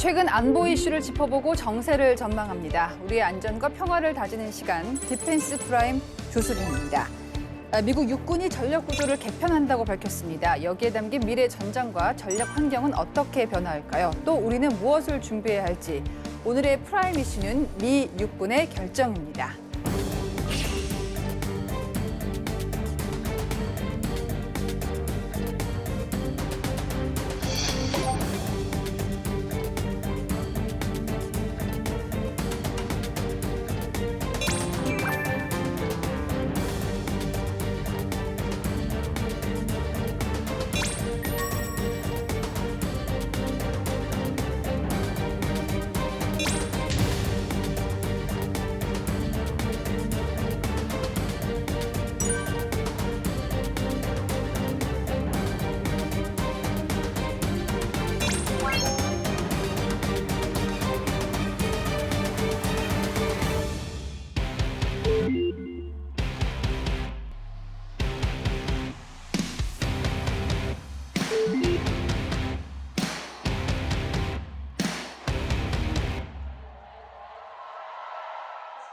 최근 안보 이슈를 짚어보고 정세를 전망합니다. 우리의 안전과 평화를 다지는 시간, 디펜스 프라임 조수빈입니다. 미국 육군이 전력 구조를 개편한다고 밝혔습니다. 여기에 담긴 미래 전장과 전력 환경은 어떻게 변화할까요? 또 우리는 무엇을 준비해야 할지. 오늘의 프라임 이슈는 미 육군의 결정입니다.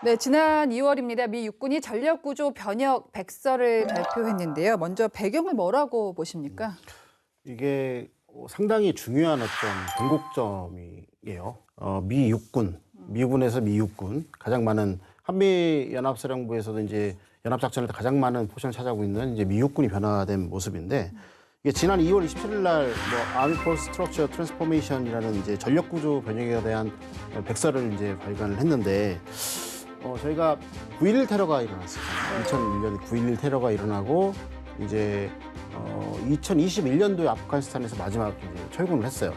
네, 지난 2월입니다. 미 육군이 전력구조 변혁 백서를 발표했는데요. 먼저 배경을 뭐라고 보십니까? 이게 상당히 중요한 어떤 변곡점이에요. 미 육군, 미군에서 미 육군, 가장 많은 한미 연합사령부에서도 이제 연합작전을 가장 많은 포션을 차지하고 있는 이제 미 육군이 변화된 모습인데, 이게 지난 2월 27일 날 Army Force Structure Transformation이라는 이제 전력구조 변혁에 대한 백서를 이제 발간을 했는데, 저희가 9.11 테러가 일어났습니다. 2001년 9.11 테러가 일어나고 이제 2021년도에 아프가니스탄에서 마지막 이제 철군을 했어요.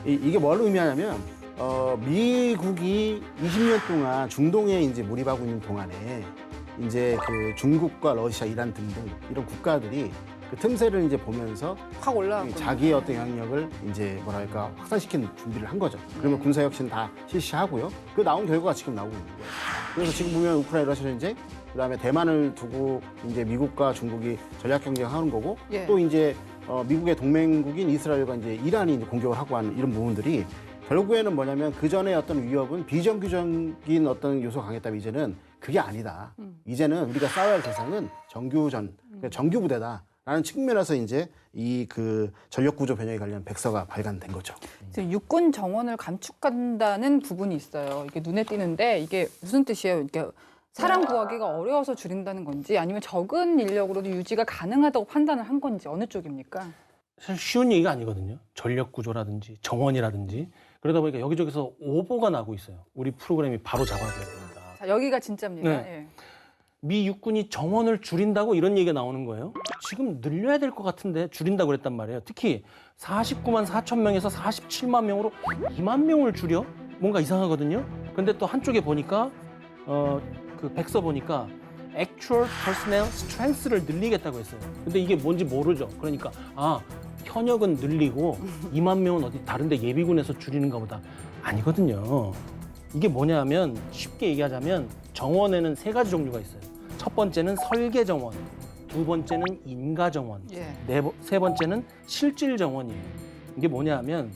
이게 뭘 의미하냐면 미국이 20년 동안 중동에 이제 몰입하고 있는 동안에 이제 그 중국과 러시아, 이란 등등 이런 국가들이 그 틈새를 이제 보면서 확 올라왔군요. 자기의 어떤 영향력을 이제 뭐랄까 확산시키는 준비를 한 거죠. 그러면 군사 혁신 다 실시하고요. 그 나온 결과가 지금 나오고 있는 거예요. 그래서 지금 보면 우크라이나 러시아 전쟁, 그다음에 대만을 두고 이제 미국과 중국이 전략 경쟁하는 거고, 예. 또 이제 미국의 동맹국인 이스라엘과 이제 이란이 이제 공격을 하고 하는 이런 부분들이 결국에는 뭐냐면 그 전에 어떤 위협은 비정규적인 어떤 요소가 강했다면 이제는 그게 아니다. 이제는 우리가 싸워야 할 대상은 정규전, 그러니까 정규 부대다. 라는 측면에서 이제 이 그 전력 구조 변혁에 관련 백서가 발간된 거죠. 육군 정원을 감축한다는 부분이 있어요. 이게 눈에 띄는데 이게 무슨 뜻이에요? 이게 사람 구하기가 어려워서 줄인다는 건지 아니면 적은 인력으로도 유지가 가능하다고 판단을 한 건지 어느 쪽입니까? 사실 쉬운 얘기가 아니거든요. 전력 구조라든지 정원이라든지 그러다 보니까 여기저기서 오보가 나고 있어요. 우리 프로그램이 바로 잡아줘야 됩니다. 자, 여기가 진짜입니다. 네. 예. 미 육군이 정원을 줄인다고 이런 얘기가 나오는 거예요. 지금 늘려야 될 것 같은데 줄인다고 그랬단 말이에요. 특히 49만 4천 명에서 47만 명으로 2만 명을 줄여? 뭔가 이상하거든요. 근데 또 한쪽에 보니까 그 백서 보니까 Actual Personnel Strength를 늘리겠다고 했어요. 근데 이게 뭔지 모르죠. 그러니까 현역은 늘리고 2만 명은 어디 다른 데 예비군에서 줄이는가 보다. 아니거든요. 이게 뭐냐면 쉽게 얘기하자면 정원에는 3가지 종류가 있어요. 첫 번째는 설계 정원, 두 번째는 인가 정원, 예. 세 번째는 실질 정원이에요. 이게 뭐냐면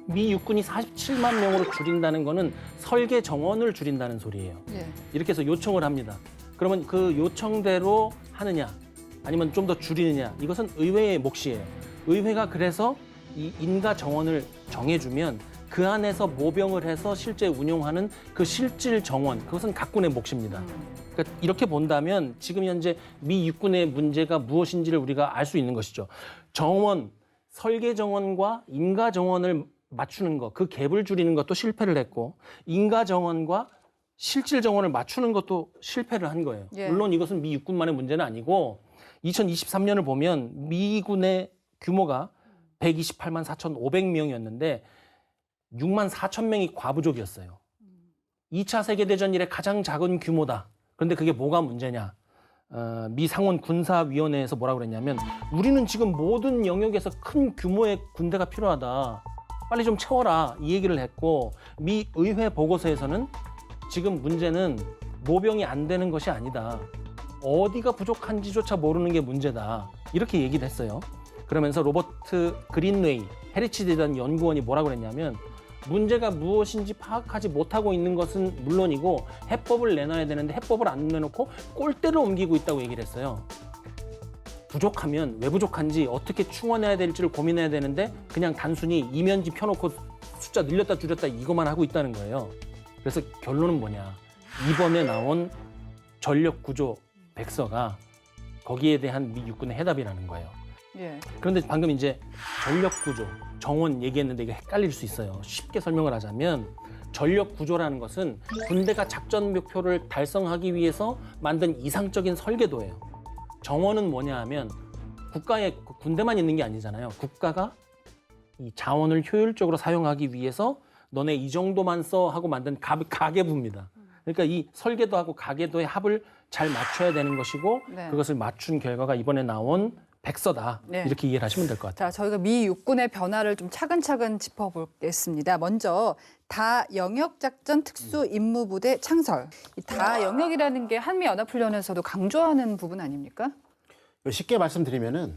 미 육군이 47만 명으로 줄인다는 거는 설계 정원을 줄인다는 소리예요. 예. 이렇게 해서 요청을 합니다. 그러면 그 요청대로 하느냐 아니면 좀 더 줄이느냐 이것은 의회의 몫이에요. 의회가 그래서 이 인가 정원을 정해주면 그 안에서 모병을 해서 실제 운용하는 그 실질 정원, 그것은 각군의 몫입니다. 그러니까 이렇게 본다면 지금 현재 미 육군의 문제가 무엇인지를 우리가 알 수 있는 것이죠. 정원, 설계 정원과 인가 정원을 맞추는 것, 그 갭을 줄이는 것도 실패를 했고 인가 정원과 실질 정원을 맞추는 것도 실패를 한 거예요. 예. 물론 이것은 미 육군만의 문제는 아니고 2023년을 보면 미군의 규모가 128만 4,500명이었는데 6만 4천 명이 과부족이었어요. 2차 세계대전 이래 가장 작은 규모다. 그런데 그게 뭐가 문제냐. 미 상원 군사위원회에서 뭐라고 그랬냐면 우리는 지금 모든 영역에서 큰 규모의 군대가 필요하다. 빨리 좀 채워라. 이 얘기를 했고 미 의회 보고서에서는 지금 문제는 모병이 안 되는 것이 아니다. 어디가 부족한지조차 모르는 게 문제다. 이렇게 얘기를 했어요. 그러면서 로버트 그린웨이 헤리티지 대단 연구원이 뭐라고 그랬냐면 문제가 무엇인지 파악하지 못하고 있는 것은 물론이고 해법을 내놔야 되는데 해법을 안 내놓고 꼴대를 옮기고 있다고 얘기를 했어요. 부족하면 왜 부족한지 어떻게 충원해야 될지를 고민해야 되는데 그냥 단순히 이면지 펴놓고 숫자 늘렸다 줄였다 이것만 하고 있다는 거예요. 그래서 결론은 뭐냐. 이번에 나온 전력구조 백서가 거기에 대한 미 육군의 해답이라는 거예요. 예. 그런데 방금 이제 전력구조, 정원 얘기했는데 이게 헷갈릴 수 있어요. 쉽게 설명을 하자면 전력구조라는 것은 군대가 작전 목표를 달성하기 위해서 만든 이상적인 설계도예요. 정원은 뭐냐 하면 국가에 군대만 있는 게 아니잖아요. 국가가 이 자원을 효율적으로 사용하기 위해서 너네 이 정도만 써 하고 만든 가계부입니다. 그러니까 이 설계도하고 가계도의 합을 잘 맞춰야 되는 것이고 네. 그것을 맞춘 결과가 이번에 나온 백서다. 네. 이렇게 이해를 하시면 될 것 같아요. 자, 저희가 미 육군의 변화를 좀 차근차근 짚어보겠습니다. 먼저 다영역작전 특수임무부대 창설. 이 다영역이라는 게 한미연합훈련에서도 강조하는 부분 아닙니까? 쉽게 말씀드리면은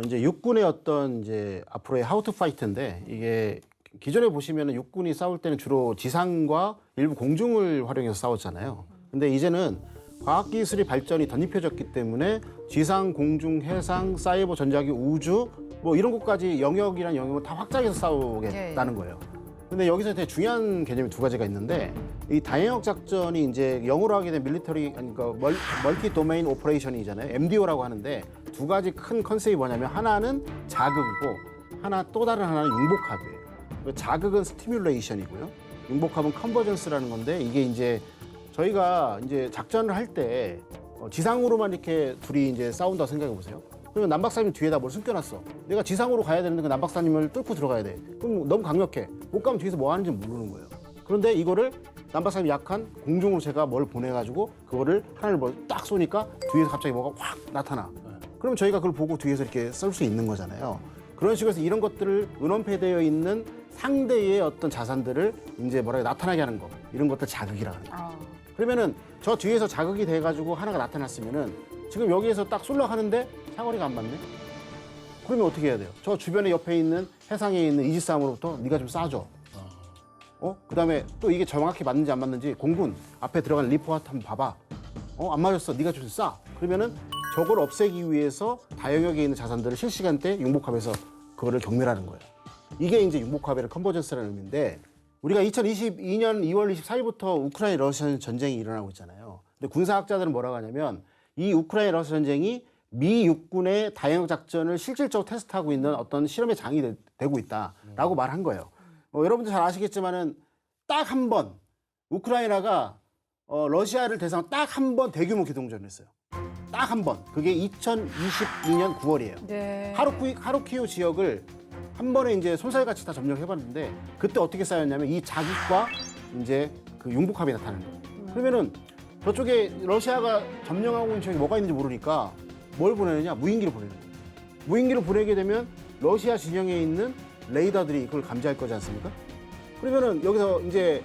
이제 육군의 어떤 이제 앞으로의 how to fight인데 이게 기존에 보시면은 육군이 싸울 때는 주로 지상과 일부 공중을 활용해서 싸웠잖아요. 근데 이제는 과학기술이 발전이 덧입혀졌기 때문에 지상, 공중, 해상, 사이버, 전자기, 우주 뭐 이런 것까지 영역이란 영역을 다 확장해서 싸우겠다는 거예요. 근데 여기서 되게 중요한 개념이 두 가지가 있는데 이 다영역 작전이 이제 영어로 하게 된 밀리터리 그러니까 멀티 도메인 오퍼레이션이잖아요. MDO라고 하는데 두 가지 큰 컨셉이 뭐냐면 하나는 자극이고 하나 또 다른 하나는 융복합이에요. 자극은 스티뮬레이션이고요. 융복합은 컨버전스라는 건데 이게 이제 저희가 이제 작전을 할 때 지상으로만 이렇게 둘이 이제 싸운다고 생각해 보세요. 그러면 남박사님 뒤에다 뭘 숨겨놨어. 내가 지상으로 가야 되는데 그 남박사님을 뚫고 들어가야 돼. 그럼 너무 강력해. 못 가면 뒤에서 뭐 하는지 모르는 거예요. 그런데 이거를 남박사님이 약한 공중으로 제가 뭘 보내가지고 그거를 하나를 뭐 딱 쏘니까 뒤에서 갑자기 뭐가 확 나타나. 그럼 저희가 그걸 보고 뒤에서 이렇게 쏠 수 있는 거잖아요. 그런 식으로 해서 이런 것들을 은원패되어 있는 상대의 어떤 자산들을 이제 나타나게 하는 거. 이런 것들 자극이라고 하는 거예요. 그러면은 저 뒤에서 자극이 돼가지고 하나가 나타났으면은 지금 여기에서 딱 쏠려 하는데 사거리가 안 맞네? 그러면 어떻게 해야 돼요? 저 주변에 옆에 있는 해상에 있는 이지스함으로부터 네가 좀 쏴줘. 그다음에 또 이게 정확히 맞는지 안 맞는지 공군 앞에 들어간 리포트 한번 봐봐. 안 맞았어. 네가 좀 쏴. 그러면은 저걸 없애기 위해서 다영역에 있는 자산들을 실시간대 융복합에서 그거를 경멸하는 거예요. 이게 이제 융복합의 컨버전스라는 의미인데 우리가 2022년 2월 24일부터 우크라이나 러시아 전쟁이 일어나고 있잖아요. 근데 군사학자들은 뭐라고 하냐면 이 우크라이나 러시아 전쟁이 미 육군의 다영역 작전을 실질적으로 테스트하고 있는 어떤 실험의 장이 되고 있다라고 말한 거예요. 여러분들 잘 아시겠지만은 딱 한 번 우크라이나가 러시아를 대상으로 딱 한 번 대규모 기동전을 했어요. 딱 한 번. 그게 2022년 9월이에요. 네. 하루키우 지역을 한 번에 이제 손살같이 다 점령해봤는데 그때 어떻게 쌓였냐면 이 자극과 이제 그 융복합이 나타나는 거예요. 그러면은 저쪽에 러시아가 점령하고 있는 지역이 뭐가 있는지 모르니까 뭘 보내느냐? 무인기를 보내는 거예요. 무인기를 보내게 되면 러시아 진영에 있는 레이더들이 그걸 감지할 거지 않습니까? 그러면은 여기서 이제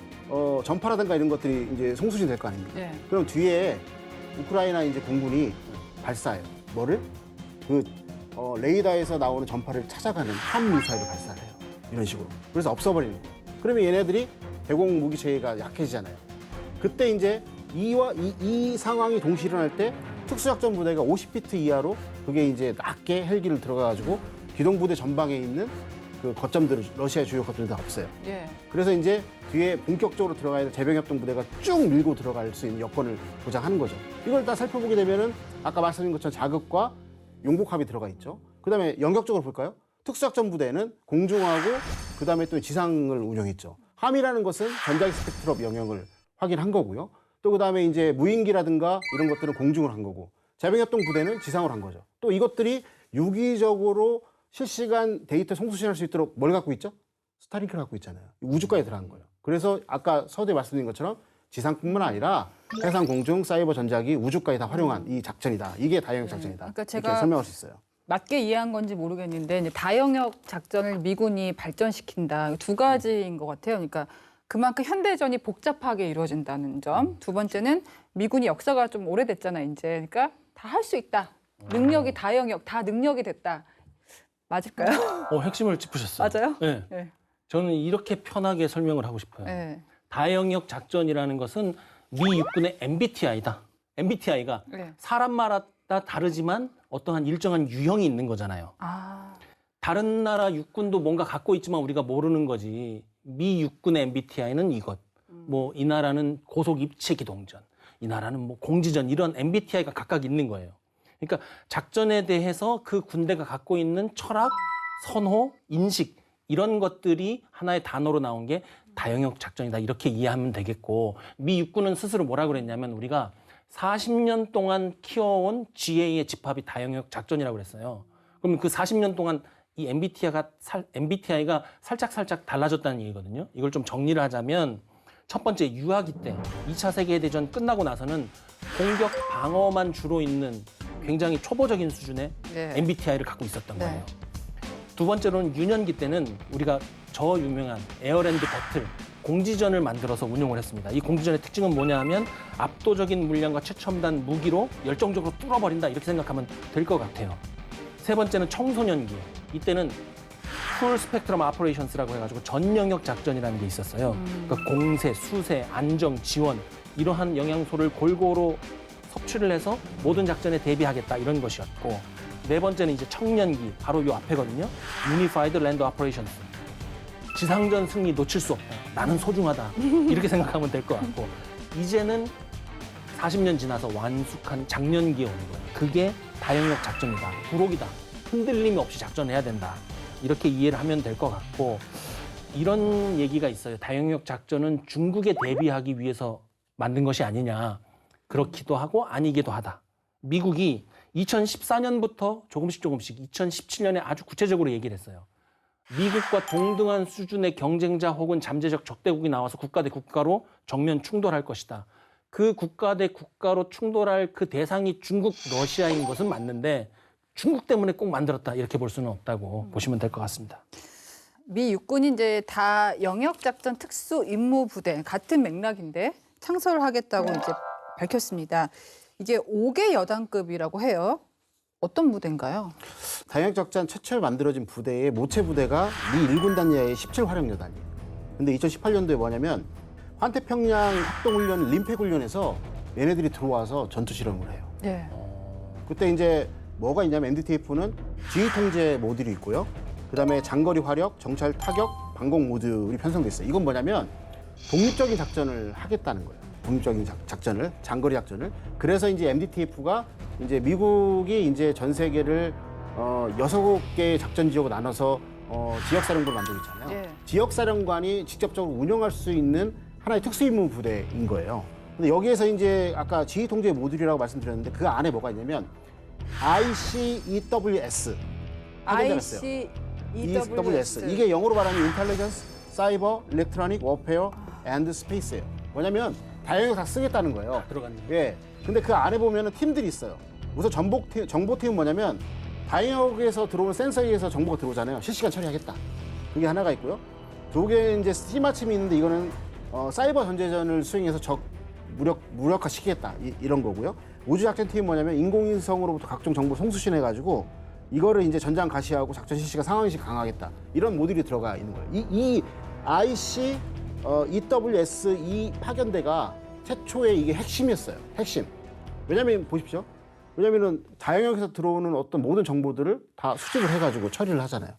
전파라든가 이런 것들이 이제 송수신 될 거 아닙니까? 네. 그럼 뒤에 우크라이나 이제 공군이 발사해요. 뭐를? 레이더에서 나오는 전파를 찾아가는 함미사일을 발사를 해요. 이런 식으로. 그래서 없어버리는 거예요. 그러면 얘네들이 대공 무기 체계가 약해지잖아요. 그때 이제 이 상황이 동시에 일어날 때 특수작전 부대가 50피트 이하로 그게 이제 낮게 헬기를 들어가가지고 기동부대 전방에 있는 그 거점들을 러시아의 주요 거점들 다 없어요. 예. 그래서 이제 뒤에 본격적으로 들어가야 될 제병협동 부대가 쭉 밀고 들어갈 수 있는 여건을 보장하는 거죠. 이걸 다 살펴보게 되면은 아까 말씀드린 것처럼 자극과 융복합이 들어가 있죠. 그다음에 영역적으로 볼까요? 특수작전 부대는 공중하고 그다음에 또 지상을 운영했죠. 함이라는 것은 전자기 스펙트럼 영역을 확인한 거고요. 또 그다음에 이제 무인기라든가 이런 것들은 공중을 한 거고 제병협동 부대는 지상으로 한 거죠. 또 이것들이 유기적으로 실시간 데이터 송수신할 수 있도록 뭘 갖고 있죠? 스타링크를 갖고 있잖아요. 우주까지 들어간 거예요. 그래서 아까 서두에 말씀드린 것처럼 지상뿐만 아니라 해상, 공중, 사이버, 전자기, 우주까지 다 활용한 이 작전이다. 이게 다영역 작전이다. 그러니까 이렇게 제가 설명할 수 있어요. 맞게 이해한 건지 모르겠는데 이제 다영역 작전을 미군이 발전시킨다. 두 가지인 것 같아요. 그러니까 그만큼 현대전이 복잡하게 이루어진다는 점. 두 번째는 미군이 역사가 좀 오래됐잖아요. 이제 그러니까 다 할 수 있다. 능력이 다영역, 다 능력이 됐다. 맞을까요? 핵심을 짚으셨어요. 맞아요? 네. 네. 저는 이렇게 편하게 설명을 하고 싶어요. 네. 다영역 작전이라는 것은 미 육군의 MBTI다. MBTI가 네. 사람마다 다르지만 어떠한 일정한 유형이 있는 거잖아요. 아, 다른 나라 육군도 뭔가 갖고 있지만 우리가 모르는 거지. 미 육군의 MBTI는 이것. 뭐 이 나라는 고속 입체 기동전. 이 나라는 뭐 공지전 이런 MBTI가 각각 있는 거예요. 그러니까 작전에 대해서 그 군대가 갖고 있는 철학, 선호, 인식 이런 것들이 하나의 단어로 나온 게 다영역 작전이다. 이렇게 이해하면 되겠고 미 육군은 스스로 뭐라 그랬냐면 우리가 40년 동안 키워온 GA의 집합이 다영역 작전이라고 그랬어요. 그럼 그 40년 동안 이 MBTI가 살짝 달라졌다는 얘기거든요. 이걸 좀 정리를 하자면 첫 번째 유아기 때 2차 세계대전 끝나고 나서는 공격 방어만 주로 있는 굉장히 초보적인 수준의 네. MBTI를 갖고 있었던 네. 거예요. 두 번째로는 유년기 때는 우리가 저 유명한 에어랜드 배틀 공지전을 만들어서 운용을 했습니다. 이 공지전의 특징은 뭐냐 하면 압도적인 물량과 최첨단 무기로 열정적으로 뚫어버린다 이렇게 생각하면 될 것 같아요. 세 번째는 청소년기. 이때는 풀 스펙트럼 아퍼레이션스라고 해가지고 전 영역 작전이라는 게 있었어요. 그러니까 공세, 수세, 안정, 지원 이러한 영양소를 골고루 섭취를 해서 모든 작전에 대비하겠다 이런 것이었고 네 번째는 이제 청년기 바로 요 앞에거든요. Unified Land Operations. 지상전 승리 놓칠 수 없다. 나는 소중하다. 이렇게 생각하면 될 것 같고 이제는 40년 지나서 완숙한 장년기에 오는 거예요. 그게 다영역 작전이다. 부록이다. 흔들림 없이 작전해야 된다. 이렇게 이해를 하면 될 것 같고 이런 얘기가 있어요. 다영역 작전은 중국에 대비하기 위해서 만든 것이 아니냐. 그렇기도 하고 아니기도 하다. 미국이 2014년부터 조금씩 2017년에 아주 구체적으로 얘기를 했어요. 미국과 동등한 수준의 경쟁자 혹은 잠재적 적대국이 나와서 국가 대 국가로 정면 충돌할 것이다. 그 국가 대 국가로 충돌할 그 대상이 중국, 러시아인 것은 맞는데 중국 때문에 꼭 만들었다 이렇게 볼 수는 없다고 보시면 될 것 같습니다. 미 육군이 이제 다 영역작전 특수임무부대 같은 맥락인데 창설을 하겠다고 이제 밝혔습니다. 이게 5개 여단급이라고 해요. 어떤 부대인가요? 다영역작전 최초에 만들어진 부대의 모체 부대가 미 1군단 내의 17화력여단이에요. 근데 2018년도에 뭐냐면 환태평양 합동훈련 림팩훈련에서 얘네들이 들어와서 전투 실험을 해요. 네. 그때 이제 뭐가 있냐면 MDTF는 지휘 통제 모듈이 있고요. 그다음에 장거리 화력, 정찰 타격, 방공 모듈이 편성돼 있어요. 이건 뭐냐면 독립적인 작전을 하겠다는 거예요. 독립적인 작전을, 장거리 작전을. 그래서 이제 MDTF가 이제 미국이 이제 전 세계를 6개의 작전 지역으로 나눠서 지역사령부를 만들고 있잖아요. 네. 지역사령관이 직접적으로 운영할 수 있는 하나의 특수임무 부대인 거예요. 근데 여기에서 이제 아까 지휘 통제 모듈이라고 말씀드렸는데 그 안에 뭐가 있냐면 ICEWS. ICEWS. 이게 영어로 말하면 인텔리전스, 사이버, 일렉트로닉, 워페어, 앤드 스페이스예요. 뭐냐면 다영역 다 쓰겠다는 거예요. 들어갔네요. 예. 근데 그 안에 보면은 팀들이 있어요. 우선 정보팀은 뭐냐면 다영역에서 들어오는 센서에 의해서 정보가 들어오잖아요. 실시간 처리하겠다. 그게 하나가 있고요. 두 개 이제 스티마침이 있는데 이거는 사이버 전제전을 수행해서 적 무력화시키겠다 이런 거고요. 우주작전팀은 뭐냐면 인공위성으로부터 각종 정보 송수신해가지고 이거를 이제 전장 가시하고 작전 실시가 상황인식 강화하겠다 이런 모듈이 들어가 있는 거예요. 이 EWS 이 파견대가 최초의 이게 핵심이었어요. 핵심. 왜냐면 보십시오. 왜냐면은 다영역에서 들어오는 어떤 모든 정보들을 다 수집을 해가지고 처리를 하잖아요.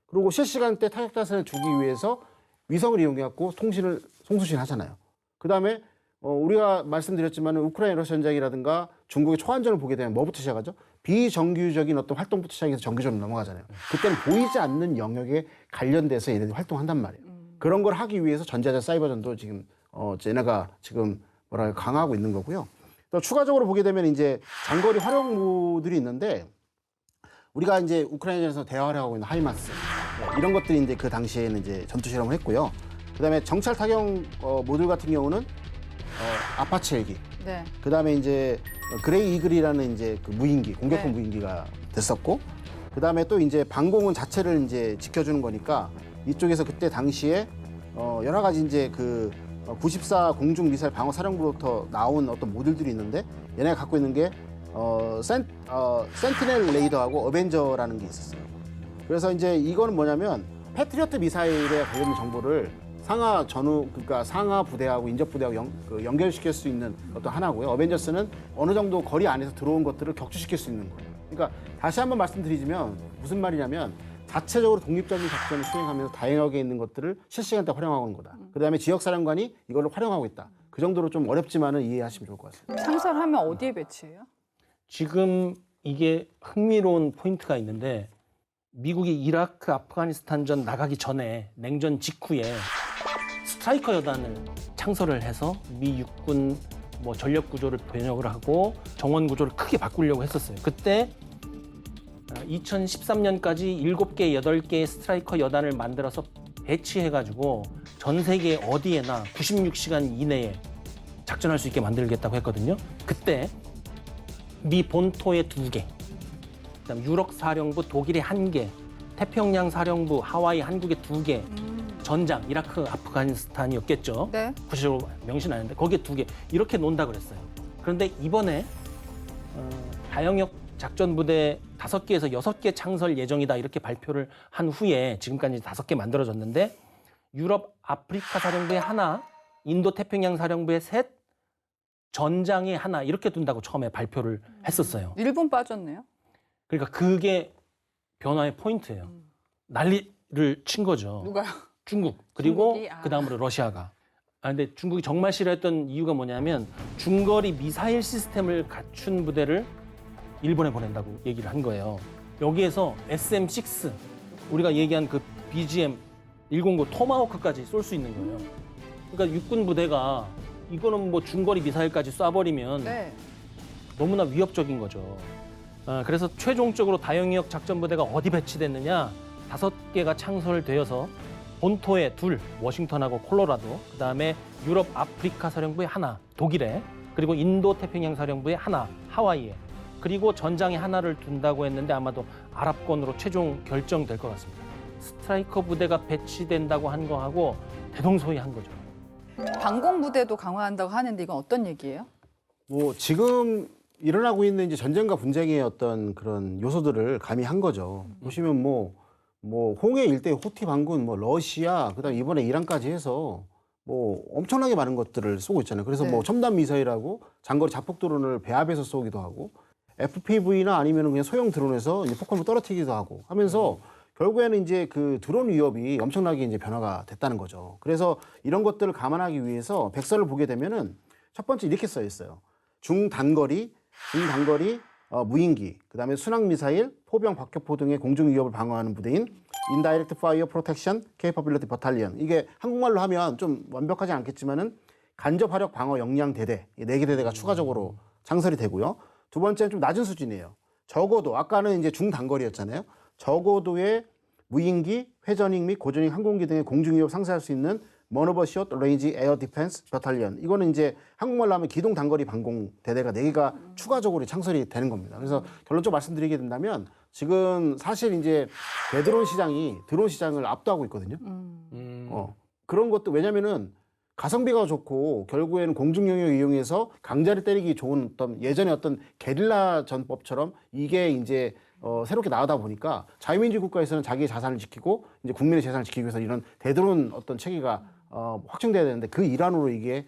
그리고 실시간대 타격 자산을 주기 위해서 위성을 이용해갖고 통신을 송수신하잖아요. 그 다음에 우리가 말씀드렸지만 우크라이나 러시아 전쟁이라든가 중국의 초안전을 보게 되면 뭐부터 시작하죠? 비정규적인 어떤 활동부터 시작해서 정규전으로 넘어가잖아요. 그때는 보이지 않는 영역에 관련돼서 얘네들이 활동한단 말이에요. 그런 걸 하기 위해서 전자전 사이버전도 지금 얘네가 지금 뭐랄까 강화하고 있는 거고요. 또 추가적으로 보게 되면 이제 장거리 활용무들이 있는데 우리가 이제 우크라이나에서 대화를 하고 있는 하이마스 이런 것들이 이제 그 당시에는 이제 전투 실험을 했고요. 그다음에 정찰 타격 모듈 같은 경우는 아파치 헬기. 네. 그다음에 이제 그레이 이글이라는 이제 그 무인기, 공격형 네. 무인기가 됐었고, 그다음에 또 이제 방공은 자체를 이제 지켜주는 거니까 이쪽에서 그때 당시에 여러 가지 이제 그 94 공중 미사일 방어 사령부로부터 나온 어떤 모듈들이 있는데 얘네가 갖고 있는 게 센티넬 레이더하고 어벤져라는 게 있었어요. 그래서 이제 이거는 뭐냐면 패트리어트 미사일에 관련된 정보를 상하 전후 그러니까 상하 부대하고 인접 부대하고 연결시킬 수 있는 것도 하나고요. 어벤져스는 어느 정도 거리 안에서 들어온 것들을 격추시킬 수 있는 거예요. 그러니까 다시 한번 말씀드리자면 무슨 말이냐면 자체적으로 독립적인 작전을 수행하면서 다양하게 있는 것들을 실시간대 활용하고 있는 거다. 그다음에 지역사령관이 이걸 활용하고 있다. 그 정도로 좀 어렵지만은 이해하시면 좋을 것 같습니다. 창설하면 어디에 배치해요? 지금 이게 흥미로운 포인트가 있는데 미국이 이라크, 아프가니스탄전 나가기 전에 냉전 직후에 스트라이커 여단을 창설을 해서 미 육군 뭐 전력 구조를 변형을 하고 정원 구조를 크게 바꾸려고 했었어요. 그때 2013년까지 7개, 8개의 스트라이커 여단을 만들어서 배치해가지고 전 세계 어디에나 96시간 이내에 작전할 수 있게 만들겠다고 했거든요. 그때 미 본토에 2개, 그다음 유럽 사령부 독일에 1개, 태평양 사령부 하와이 한국에 2개, 전장 이라크 아프가니스탄이었겠죠. 네. 구체적으로 명시는 안 했는데 거기에 2개 이렇게 논다 그랬어요. 그런데 이번에 다영역 작전부대 5개에서 6개 창설 예정이다 이렇게 발표를 한 후에 지금까지 5개 만들어졌는데 유럽 아프리카 사령부에 1, 인도 태평양 사령부에 3, 전장에 1 이렇게 둔다고 처음에 발표를 했었어요. 일본 빠졌네요. 그러니까 그게 변화의 포인트예요. 난리를 친 거죠. 누가요? 중국 그리고 중국이, 그다음으로 러시아가. 근데 중국이 정말 싫어했던 이유가 뭐냐면 중거리 미사일 시스템을 갖춘 부대를 일본에 보낸다고 얘기를 한 거예요. 여기에서 SM-6 우리가 얘기한 그 BGM-109 토마호크까지 쏠 수 있는 거예요. 그러니까 육군 부대가 이거는 뭐 중거리 미사일까지 쏴버리면 네. 너무나 위협적인 거죠. 그래서 최종적으로 다영역 작전부대가 어디 배치됐느냐 5개가 창설되어서 본토에 2, 워싱턴하고 콜로라도, 그다음에 유럽 아프리카 사령부에 1, 독일에, 그리고 인도 태평양 사령부에 1, 하와이에, 그리고 전장에 1를 둔다고 했는데 아마도 아랍권으로 최종 결정될 것 같습니다. 스트라이커 부대가 배치된다고 한 거하고 대동소이한 거죠. 방공부대도 강화한다고 하는데 이건 어떤 얘기예요? 뭐 지금 일어나고 있는 이제 전쟁과 분쟁의 어떤 그런 요소들을 가미한 거죠. 보시면 뭐 홍해 일대 호티 반군, 뭐 러시아, 그다음 이번에 이란까지 해서 뭐 엄청나게 많은 것들을 쏘고 있잖아요. 그래서 네. 뭐 첨단 미사일하고 장거리 자폭 드론을 배합해서 쏘기도 하고 FPV나 아니면은 그냥 소형 드론에서 이제 폭탄을 떨어뜨리기도 하고 하면서 결국에는 이제 그 드론 위협이 엄청나게 이제 변화가 됐다는 거죠. 그래서 이런 것들을 감안하기 위해서 백서를 보게 되면은 첫 번째 이렇게 써 있어요. 중단거리 무인기, 그다음에 순항 미사일, 포병, 박격포 등의 공중 위협을 방어하는 부대인 Indirect Fire Protection Capability Battalion. 이게 한국말로 하면 좀 완벽하지 않겠지만은 간접 화력 방어 역량 대대, 4개 대대가 추가적으로 창설이 되고요. 두 번째는 좀 낮은 수준이에요. 적어도 아까는 이제 중단거리였잖아요. 적어도의 무인기, 회전익 및 고전익 항공기 등의 공중 위협 상쇄할 수 있는 Maneuver Short Range Air Defense Battalion. 이거는 이제 한국말로 하면 기동 단거리 방공 대대가 4개가 추가적으로 창설이 되는 겁니다. 그래서 결론적으로 말씀드리게 된다면 지금 사실 이제 대드론 시장이 드론 시장을 압도하고 있거든요. 그런 것도 왜냐면은 가성비가 좋고 결국에는 공중 영역 이용해서 강자를 때리기 좋은 어떤 예전에 어떤 게릴라 전법처럼 이게 이제 새롭게 나오다 보니까 자유민주주의 국가에서는 자기의 자산을 지키고 이제 국민의 재산을 지키기 위해서 이런 대드론 어떤 체계가 확정돼야 되는데 그 일환으로 이게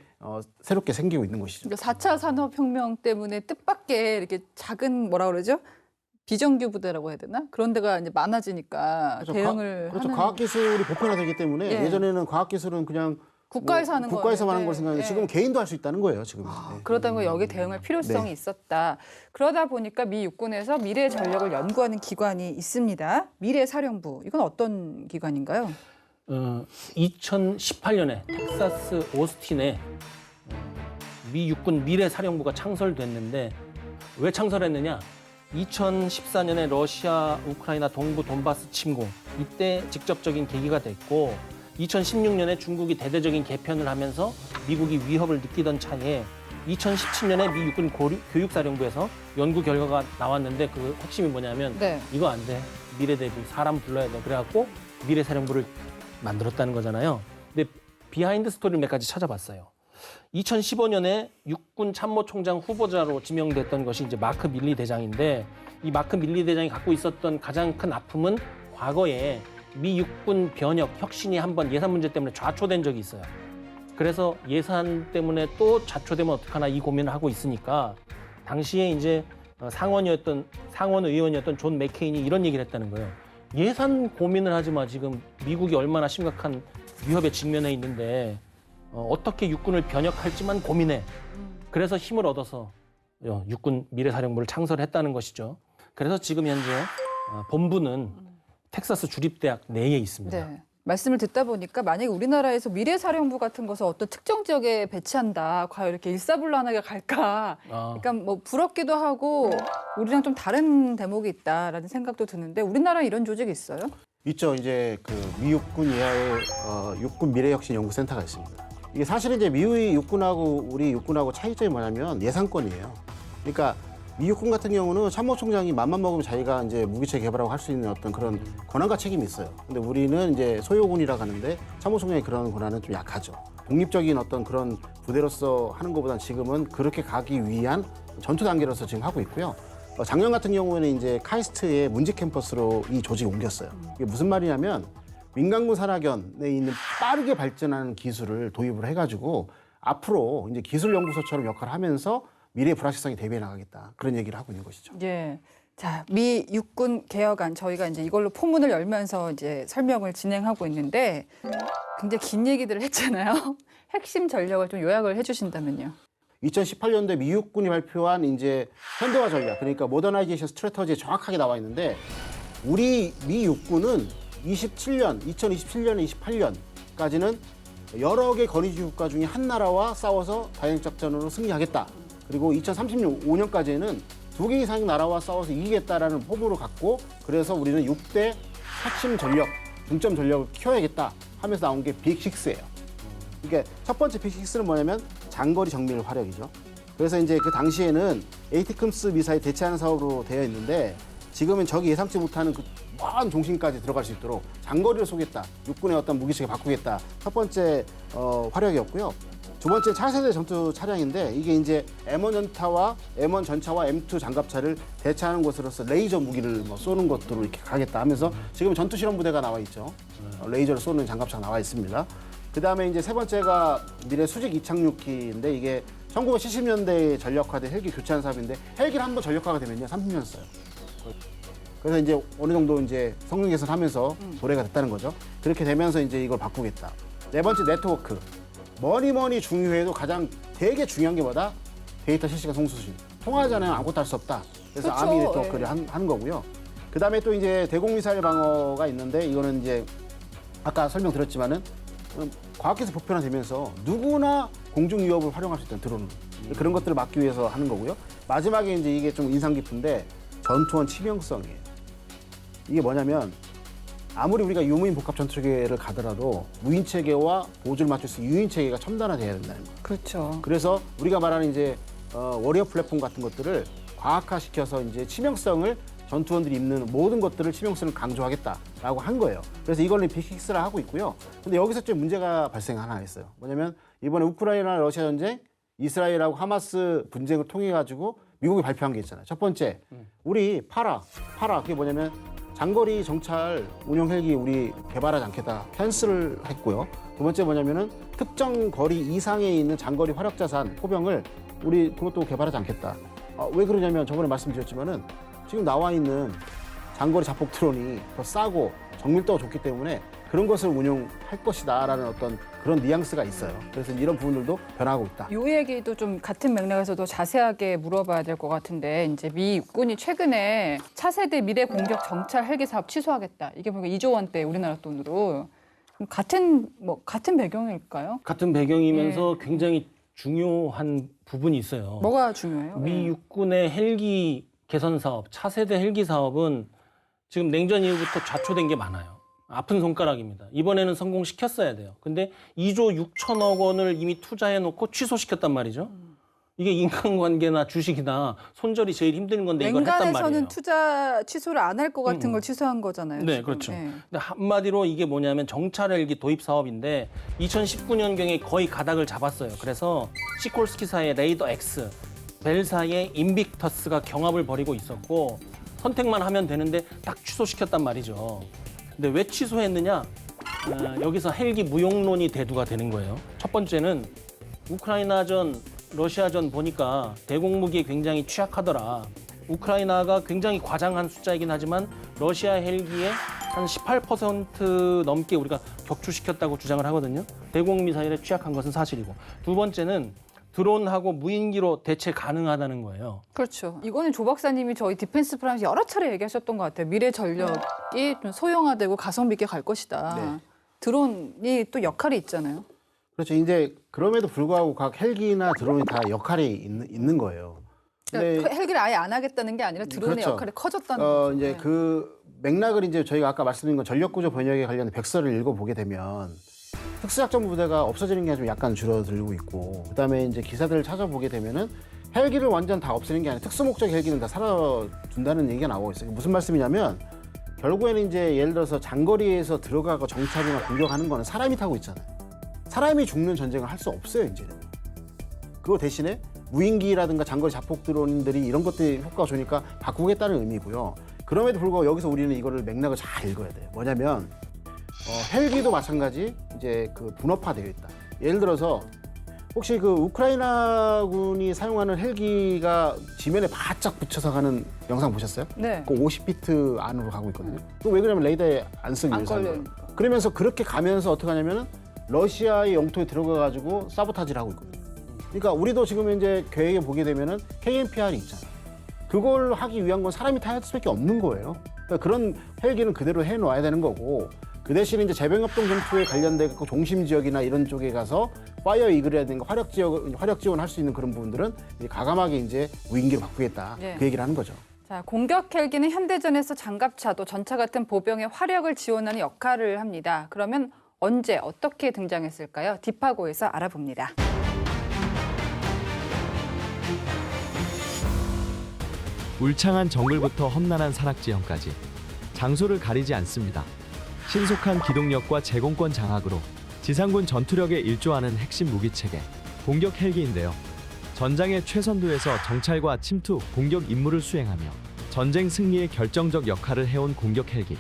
새롭게 생기고 있는 것이죠. 그러니까 4차 산업혁명 때문에 뜻밖의 이렇게 작은 뭐라 그러죠? 비정규 부대라고 해야 되나? 그런 데가 이제 많아지니까 그렇죠. 대응을 그렇죠. 하는 과학기술이 보편화되기 때문에 예. 예전에는 과학기술은 그냥 국가에서 하는 국가에서 하는 거였는데, 걸 생각하는데 예. 지금은 개인도 할 수 있다는 거예요. 지금. 그러다 보니 여기에 대응할 필요성이 네. 있었다. 그러다 보니까 미 육군에서 미래 전력을 연구하는 기관이 있습니다. 미래사령부. 이건 어떤 기관인가요? 2018년에 텍사스 오스틴에 미 육군 미래사령부가 창설됐는데 왜 창설했느냐? 2014년에 러시아 우크라이나 동부 돈바스 침공 이때 직접적인 계기가 됐고 2016년에 중국이 대대적인 개편을 하면서 미국이 위협을 느끼던 차에 2017년에 미 육군 교육사령부에서 연구 결과가 나왔는데 그 핵심이 뭐냐면 네. 이거 안 돼. 미래대비 사람 불러야 돼. 그래갖고 미래사령부를 만들었다는 거잖아요. 근데 비하인드 스토리를 몇 가지 찾아봤어요. 2015년에 육군 참모총장 후보자로 지명됐던 것이 이제 마크 밀리 대장인데 이 마크 밀리 대장이 갖고 있었던 가장 큰 아픔은 과거에 미 육군 변혁 혁신이 한번 예산 문제 때문에 좌초된 적이 있어요. 그래서 예산 때문에 또 좌초되면 어떡하나 이 고민을 하고 있으니까 당시에 이제 상원 의원이었던 존 맥케인이 이런 얘기를 했다는 거예요. 예산 고민을 하지 마. 지금 미국이 얼마나 심각한 위협에 직면해 있는데 어떻게 육군을 변혁할지만 고민해. 그래서 힘을 얻어서 육군 미래사령부를 창설했다는 것이죠. 그래서 지금 현재 본부는 텍사스 주립대학 내에 있습니다. 네. 말씀을 듣다 보니까 만약에 우리나라에서 미래사령부 같은 것을 어떤 특정 지역에 배치한다. 과연 이렇게 일사불란하게 갈까? 그러니까 뭐 부럽기도 하고 우리랑 좀 다른 대목이 있다라는 생각도 드는데 우리나라에 이런 조직이 있어요? 있죠. 이제 그 미 육군 이하의 육군 미래혁신연구센터가 있습니다. 이게 사실은 이제 미 육군하고 우리 육군하고 차이점이 뭐냐면 예산권이에요. 그러니까 미 육군 같은 경우는 참모총장이 맘만 먹으면 자기가 이제 무기체 개발하고 할 수 있는 어떤 그런 권한과 책임이 있어요. 근데 우리는 이제 소요군이라고 하는데 참모총장이 그런 권한은 좀 약하죠. 독립적인 어떤 그런 부대로서 하는 것보다는 지금은 그렇게 가기 위한 전투 단계로서 지금 하고 있고요. 작년 같은 경우에는 이제 카이스트의 문직 캠퍼스로 이 조직을 옮겼어요. 이게 무슨 말이냐면 민간군 산하견에 있는 빠르게 발전하는 기술을 도입을 해가지고 앞으로 이제 기술연구소처럼 역할을 하면서 미래 불확실성에 대비해 나가겠다. 그런 얘기를 하고 있는 것이죠. 예. 자, 미 육군 개혁안 저희가 이제 이걸로 포문을 열면서 이제 설명을 진행하고 있는데 굉장히 긴 얘기들을 했잖아요. 핵심 전력을 좀 요약을 해주신다면요. 2018년도에 미 육군이 발표한 이제 현대화 전략, 그러니까 모더나이제이션 스트래터지에 정확하게 나와 있는데 우리 미 육군은 2027년, 28년까지는 여러 개 건의주 국가 중에 한 나라와 싸워서 다연작전으로 승리하겠다. 그리고 2035년까지는 2개 이상의 나라와 싸워서 이기겠다라는 포부를 갖고 그래서 우리는 6대 핵심 전력, 중점 전력을 키워야겠다 하면서 나온 게 빅6예요. 그러니까 첫 번째 빅6는 뭐냐면 장거리 정밀 화력이죠. 그래서 이제 그 당시에는 에이티크스 미사일 대체하는 사업으로 되어 있는데 지금은 적이 예상치 못하는 그 먼 중심까지 들어갈 수 있도록 장거리를 쏘겠다. 육군의 어떤 무기체계 바꾸겠다. 첫 번째 화력이었고요. 두 번째 차세대 전투 차량인데 이게 이제 M1 전차와 M1 전차와 M2 장갑차를 대체하는 것으로서 레이저 무기를 뭐 쏘는 것으로 이렇게 가겠다 하면서 지금 전투 실험 부대가 나와 있죠. 레이저를 쏘는 장갑차가 나와 있습니다. 그 다음에 이제 세 번째가 미래 수직 이착륙기인데 이게 1970년대에 전력화된 헬기 교체하는 사업인데 헬기를 한번 전력화가 되면요 30년 써요. 그래서 이제 어느 정도 이제 성능 개선하면서 도래가 됐다는 거죠. 그렇게 되면서 이제 이걸 바꾸겠다. 네 번째 네트워크. 뭐니 중요해도 가장 되게 중요한 게 뭐다? 데이터 실시간 송수신. 통화하지 않으면 아무것도 할 수 없다. 그래서 그렇죠. 아미 네트워크를 하는 거고요. 그 다음에 또 이제 대공미사일 방어가 있는데 이거는 이제 아까 설명드렸지만은 과학기술 보편화되면서 누구나 공중 위협을 활용할 수 있다는 드론 그런 것들을 막기 위해서 하는 거고요. 마지막에 이제 이게 좀 인상 깊은데 전투원 치명성이에요. 이게 뭐냐면 아무리 우리가 유무인 복합 전투체계를 가더라도 무인 체계와 보조를 맞출 수 있는 유인 체계가 첨단화돼야 된다는 거예요. 그렇죠. 그래서 우리가 말하는 이제 워리어 플랫폼 같은 것들을 과학화시켜서 이제 치명성을 전투원들이 입는 모든 것들을 치명성을 강조하겠다라고 한 거예요. 그래서 이걸 빅6라 하고 있고요. 근데 여기서 좀 문제가 발생하나 있어요. 뭐냐면 이번에 우크라이나 러시아 전쟁, 이스라엘하고 하마스 분쟁을 통해 가지고 미국이 발표한 게 있잖아요. 첫 번째, 우리 파라 그게 뭐냐면 장거리 정찰 운용 헬기 우리 개발하지 않겠다 캔슬을 했고요. 두 번째 뭐냐면은 특정 거리 이상에 있는 장거리 화력 자산 포병을 우리 그것도 개발하지 않겠다. 왜 그러냐면 저번에 말씀드렸지만은 지금 나와 있는 장거리 자폭 드론이 더 싸고 정밀도가 좋기 때문에 그런 것을 운용할 것이다라는 어떤 그런 뉘앙스가 있어요. 그래서 이런 부분들도 변화하고 있다. 이 얘기도 좀 같은 맥락에서도 자세하게 물어봐야 될 것 같은데 이제 미 육군이 최근에 차세대 미래 공격 정찰 헬기 사업 취소하겠다. 이게 보니까 2조 원대 우리나라 돈으로 같은 배경일까요? 같은 배경이면서 굉장히 중요한 부분이 있어요. 뭐가 중요해요? 미 육군의 헬기 개선 사업, 차세대 헬기 사업은 지금 냉전 이후부터 좌초된 게 많아요. 아픈 손가락입니다. 이번에는 성공시켰어야 돼요. 근데 2조 6천억 원을 이미 투자해놓고 취소시켰단 말이죠. 이게 인간관계나 주식이나 손절이 제일 힘든 건데 이걸 했단 말이에요. 맹간에서는 투자 취소를 안 할 것 같은 걸 취소한 거잖아요. 네, 지금. 그렇죠. 근데 한마디로 이게 뭐냐면 정찰 헬기 도입 사업인데 2019년경에 거의 가닥을 잡았어요. 그래서 시콜스키사의 레이더 X, 벨사의 인빅터스가 경합을 벌이고 있었고 선택만 하면 되는데 딱 취소시켰단 말이죠. 근데 왜 취소했느냐? 여기서 헬기 무용론이 대두가 되는 거예요. 첫 번째는 우크라이나전, 러시아전 보니까 대공무기에 굉장히 취약하더라. 우크라이나가 굉장히 과장한 숫자이긴 하지만 러시아 헬기의 한 18% 넘게 우리가 격추시켰다고 주장을 하거든요. 대공 미사일에 취약한 것은 사실이고. 두 번째는 드론하고 무인기로 대체 가능하다는 거예요. 그렇죠. 이거는 조 박사님이 저희 디펜스 프라임에서 여러 차례 얘기하셨던 것 같아요. 미래 전력이 좀 소형화되고 가성비 있게 갈 것이다. 네. 드론이 또 역할이 있잖아요. 그렇죠. 이제 그럼에도 불구하고 각 헬기나 드론이 다 역할이 있는 거예요. 그러니까 헬기를 아예 안 하겠다는 게 아니라 드론의 그렇죠. 역할이 커졌다는 거죠. 이제 네. 그 맥락을 이제 저희가 아까 말씀드린 건 전력구조 번역에 관련된 백서를 읽어보게 되면 특수작전 부대가 없어지는 게 좀 약간 줄어들고 있고, 그다음에 이제 기사들을 찾아보게 되면은 헬기를 완전 다 없애는 게 아니라 특수목적 헬기는 다 살아둔다는 얘기가 나오고 있어요. 무슨 말씀이냐면 결국에는 이제 예를 들어서 장거리에서 들어가고 정찰이나 공격하는 거는 사람이 타고 있잖아요. 사람이 죽는 전쟁을 할 수 없어요, 이제는. 그거 대신에 무인기라든가 장거리 자폭 드론들이 이런 것들이 효과가 좋으니까 바꾸겠다는 의미고요. 그럼에도 불구하고 여기서 우리는 이거를 맥락을 잘 읽어야 돼요. 뭐냐면 헬기도 마찬가지 이제 그 분업화되어 있다. 예를 들어서 혹시 그 우크라이나군이 사용하는 헬기가 지면에 바짝 붙여서 가는 영상 보셨어요? 네. 그 50피트 안으로 가고 있거든요. 그거 왜 그러냐면 레이더에 안 쓰기 안 위해서 하는 거예요. 걸려요. 그러면서 그렇게 가면서 어떻게 하냐면은 러시아의 영토에 들어가가지고 사보타지를 하고 있거든요. 그러니까 우리도 지금 이제 계획에 보게 되면은 KNPR이 있잖아요. 그걸 하기 위한 건 사람이 타야 할 수밖에 없는 거예요. 그러니까 그런 헬기는 그대로 해놓아야 되는 거고, 그 대신에 이제 재병협동 전투에 관련된 중심 지역이나 이런 쪽에 가서 파이어 이글이라든가 화력 지원할 수 있는 그런 부분들은 이제 과감하게 이제 무인기로 바꾸겠다. 네. 그 얘기를 하는 거죠. 자, 공격 헬기는 현대전에서 장갑차 또 전차 같은 보병의 화력을 지원하는 역할을 합니다. 그러면 언제 어떻게 등장했을까요? 딥하고에서 알아봅니다. 울창한 정글부터 험난한 산악지형까지 장소를 가리지 않습니다. 신속한 기동력과 제공권 장악으로 지상군 전투력에 일조하는 핵심 무기체계 공격 헬기인데요. 전장의 최선두에서 정찰과 침투, 공격 임무를 수행하며 전쟁 승리에 결정적 역할을 해온 공격 헬기.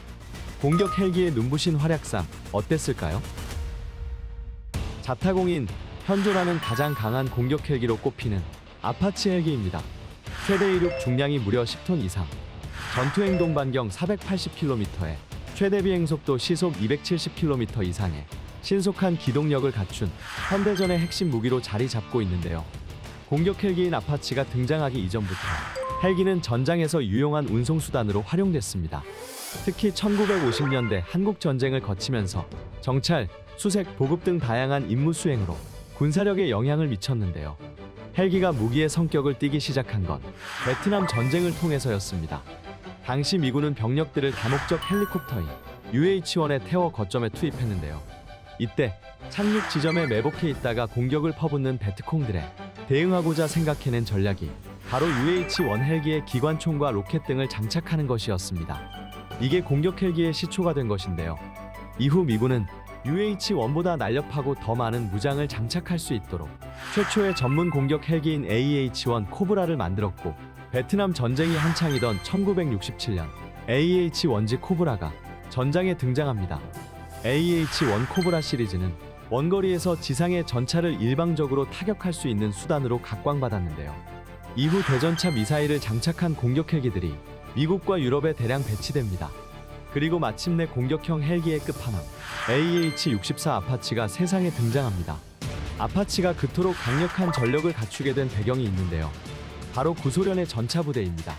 공격 헬기의 눈부신 활약상 어땠을까요? 자타공인 현존하는 가장 강한 공격 헬기로 꼽히는 아파치 헬기입니다. 최대 이륙 중량이 무려 10톤 이상, 전투 행동 반경 480km에 최대 비행 속도 시속 270km 이상의 신속한 기동력을 갖춘 현대전의 핵심 무기로 자리 잡고 있는데요. 공격 헬기인 아파치가 등장하기 이전부터 헬기는 전장에서 유용한 운송수단으로 활용됐습니다. 특히 1950년대 한국 전쟁을 거치면서 정찰, 수색, 보급 등 다양한 임무 수행으로 군사력에 영향을 미쳤는데요. 헬기가 무기의 성격을 띠기 시작한 건 베트남 전쟁을 통해서였습니다. 당시 미군은 병력들을 다목적 헬리콥터인 UH-1의 태워 거점에 투입했는데요. 이때 착륙 지점에 매복해 있다가 공격을 퍼붓는 베트콩들에 대응하고자 생각해낸 전략이 바로 UH-1 헬기의 기관총과 로켓 등을 장착하는 것이었습니다. 이게 공격 헬기의 시초가 된 것인데요. 이후 미군은 UH-1보다 날렵하고 더 많은 무장을 장착할 수 있도록 최초의 전문 공격 헬기인 AH-1 코브라를 만들었고, 베트남 전쟁이 한창이던 1967년 AH-1G 코브라가 전장에 등장합니다. AH-1 코브라 시리즈는 원거리에서 지상의 전차를 일방적으로 타격할 수 있는 수단으로 각광받았는데요. 이후 대전차 미사일을 장착한 공격 헬기들이 미국과 유럽에 대량 배치됩니다. 그리고 마침내 공격형 헬기의 끝판왕 AH-64 아파치가 세상에 등장합니다. 아파치가 그토록 강력한 전력을 갖추게 된 배경이 있는데요. 바로 구소련의 전차부대입니다.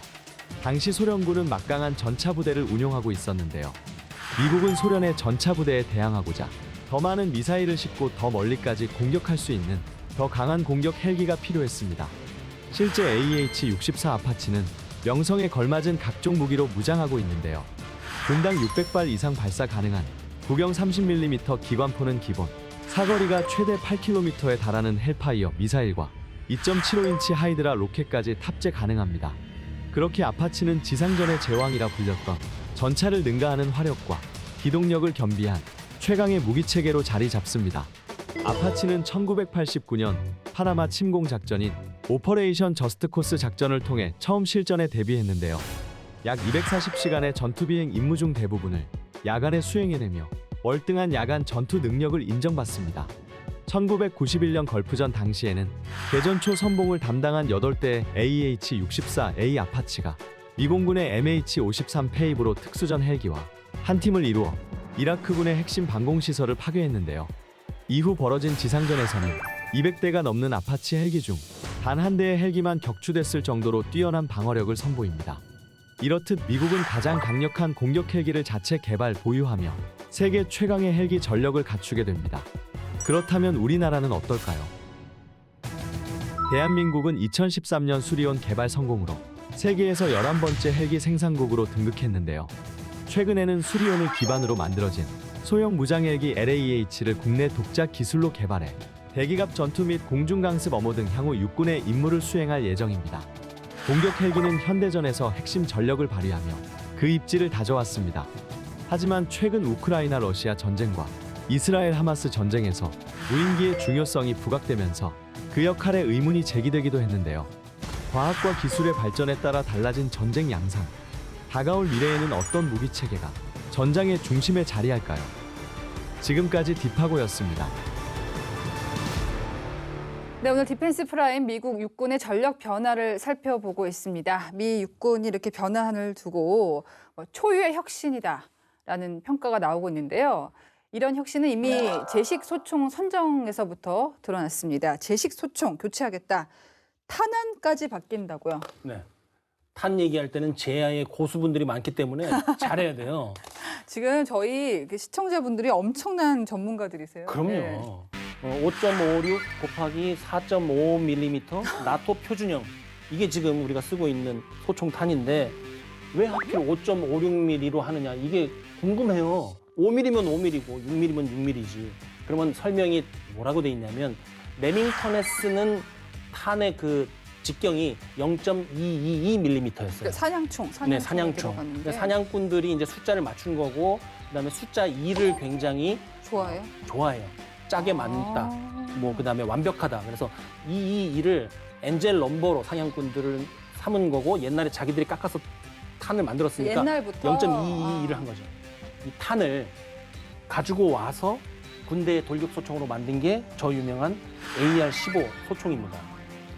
당시 소련군은 막강한 전차부대를 운용하고 있었는데요. 미국은 소련의 전차부대에 대항하고자 더 많은 미사일을 싣고 더 멀리까지 공격할 수 있는 더 강한 공격 헬기가 필요했습니다. 실제 AH-64 아파치는 명성에 걸맞은 각종 무기로 무장하고 있는데요. 분당 600발 이상 발사 가능한 구경 30mm 기관포는 기본, 사거리가 최대 8km에 달하는 헬파이어 미사일과 2.75인치 하이드라 로켓까지 탑재 가능합니다. 그렇게 아파치는 지상전의 제왕이라 불렸던 전차를 능가하는 화력과 기동력을 겸비한 최강의 무기체계로 자리 잡습니다. 아파치는 1989년 파나마 침공 작전인 오퍼레이션 저스트 코스 작전을 통해 처음 실전에 데뷔했는데요. 약 240시간의 전투 비행 임무 중 대부분을 야간에 수행해내며 월등한 야간 전투 능력을 인정받습니다. 1991년 걸프전 당시에는 개전 초 선봉을 담당한 8대의 AH-64A 아파치가 미공군의 MH-53 페이브로 특수전 헬기와 한 팀을 이루어 이라크군의 핵심 방공시설을 파괴했는데요. 이후 벌어진 지상전에서는 200대가 넘는 아파치 헬기 중 단 한 대의 헬기만 격추됐을 정도로 뛰어난 방어력을 선보입니다. 이렇듯 미국은 가장 강력한 공격 헬기를 자체 개발 보유하며 세계 최강의 헬기 전력을 갖추게 됩니다. 그렇다면 우리나라는 어떨까요? 대한민국은 2013년 수리온 개발 성공으로 세계에서 11번째 헬기 생산국으로 등극했는데요. 최근에는 수리온을 기반으로 만들어진 소형 무장 헬기 LAH를 국내 독자 기술로 개발해 대기갑 전투 및 공중강습 업무 등 향후 육군의 임무를 수행할 예정입니다. 공격 헬기는 현대전에서 핵심 전력을 발휘하며 그 입지를 다져왔습니다. 하지만 최근 우크라이나 러시아 전쟁과 이스라엘 하마스 전쟁에서 무인기의 중요성이 부각되면서 그 역할에 의문이 제기되기도 했는데요. 과학과 기술의 발전에 따라 달라진 전쟁 양상. 다가올 미래에는 어떤 무기 체계가 전장의 중심에 자리할까요? 지금까지 딥하고였습니다. 네, 오늘 디펜스 프라임 미국 육군의 전력 변화를 살펴보고 있습니다. 미 육군이 이렇게 변화를 두고 초유의 혁신이다라는 평가가 나오고 있는데요. 이런 혁신은 이미 제식 소총 선정에서부터 드러났습니다. 제식 소총 교체하겠다. 탄환까지 바뀐다고요. 네. 탄 얘기할 때는 제야의 고수분들이 많기 때문에 잘해야 돼요. 지금 저희 시청자분들이 엄청난 전문가들이세요. 그럼요. 네. 5.56 곱하기 4.5mm 나토 표준형. 이게 지금 우리가 쓰고 있는 소총탄인데 왜 하필 5.56mm로 하느냐. 이게 궁금해요. 5mm면 5mm고 6mm면 6mm지. 그러면 설명이 뭐라고 돼 있냐면 레밍턴에 쓰는 탄의 그 직경이 0.222mm였어요. 사냥총. 네, 사냥총. 그러니까 사냥꾼들이 이제 숫자를 맞춘 거고 그다음에 숫자 2를 굉장히 좋아해요? 좋아해요. 짜게 맞다. 뭐 그다음에 완벽하다. 그래서 222를 엔젤 넘버로 사냥꾼들을 삼은 거고 옛날에 자기들이 깎아서 탄을 만들었으니까 옛날부터 0.222를 한 거죠. 이 탄을 가지고 와서 군대의 돌격 소총으로 만든 게 저 유명한 AR-15 소총입니다.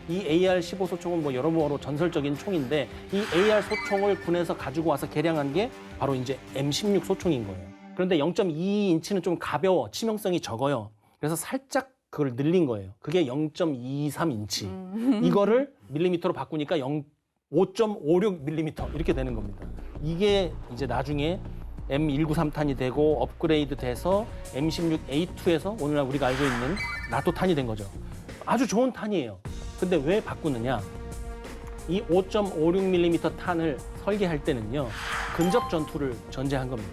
이 AR-15 소총은 뭐 여러모로 전설적인 총인데 이 AR 소총을 군에서 가지고 와서 개량한 게 바로 이제 M16 소총인 거예요. 그런데 0.22인치는 좀 가벼워, 치명성이 적어요. 그래서 살짝 그걸 늘린 거예요. 그게 0.23인치. 이거를 밀리미터로 바꾸니까 5.56mm 이렇게 되는 겁니다. 이게 이제 나중에 M193탄이 되고 업그레이드 돼서 M16A2에서 오늘날 우리가 알고 있는 나토 탄이 된 거죠. 아주 좋은 탄이에요. 근데 왜 바꾸느냐? 이 5.56mm 탄을 설계할 때는요. 근접 전투를 전제한 겁니다.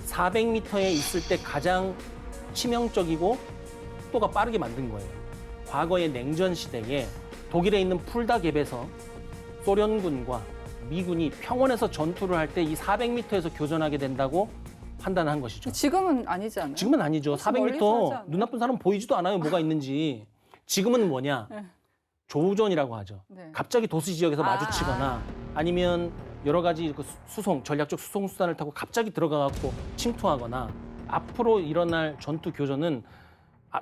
400m에 있을 때 가장 치명적이고 속도가 빠르게 만든 거예요. 과거의 냉전 시대에 독일에 있는 풀다갭에서 소련군과 미군이 평원에서 전투를 할 때 이 400m에서 교전하게 된다고 판단한 것이죠. 지금은 아니지 않아요? 지금은 아니죠. 멀리서 하지 400m 않나요? 눈 나쁜 사람 보이지도 않아요. 뭐가 있는지. 지금은 뭐냐? 네. 조우전이라고 하죠. 네. 갑자기 도시 지역에서 마주치거나 아니면 여러 가지 그 수송, 전략적 수송 수단을 타고 갑자기 들어가갖고 침투하거나 앞으로 일어날 전투 교전은